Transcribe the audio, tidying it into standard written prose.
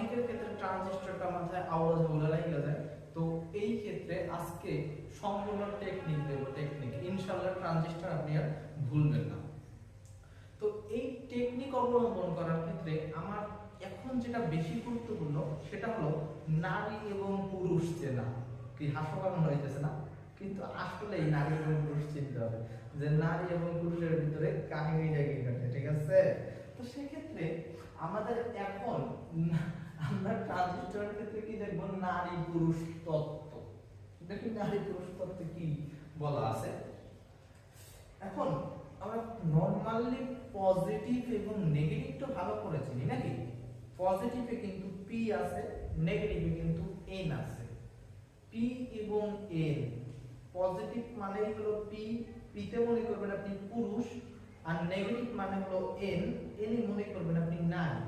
অনেকের ক্ষেত্রে ট্রানজিস্টরটা মাথায় আওয়াজ বলে লাগা যায়। তো এই ক্ষেত্রে আজকে সম্পূর্ণ টেকনিক দেব, টেকনিক ইনশাআল্লাহ ট্রানজিস্টর আপনি আর ভুলবেন না। তো এই টেকনিক অবলম্বন করার ক্ষেত্রে আমার এখন যেটা বেশি গুরুত্বপূর্ণ সেটা হলো নারী এবং পুরুষ চেনা। কি হাস্যকর হইতেছে না? কিন্তু আসলেই নারী এবং পুরুষ চিনতে হবে যে নারী এবং পুরুষের ভিতরে কাহিনীটা কি ঘটে, ঠিক আছে? তো সেক্ষেত্রে আমাদের এখন আমরা ট্রানজিস্টরের ক্ষেত্রে কি দেখবো, নারী পুরুষ তত্ত্ব। দেখি নারী পুরুষ তত্ত্বে কি বলা আছে। এখন আমরা নরমালি পজিটিভ এবং নেগেটিভটা ভালো করে চিনি নাকি? পজিটিভে কিন্তু পি আছে, নেগেটিভে কিন্তু এন আছে। পি এবং এন, পজিটিভ মানে হলো পি, পিতে মনে করবেন আপনি পুরুষ, আর নেগেটিভ মানে হলো এন, এনে মনে করবেন আপনি নারী।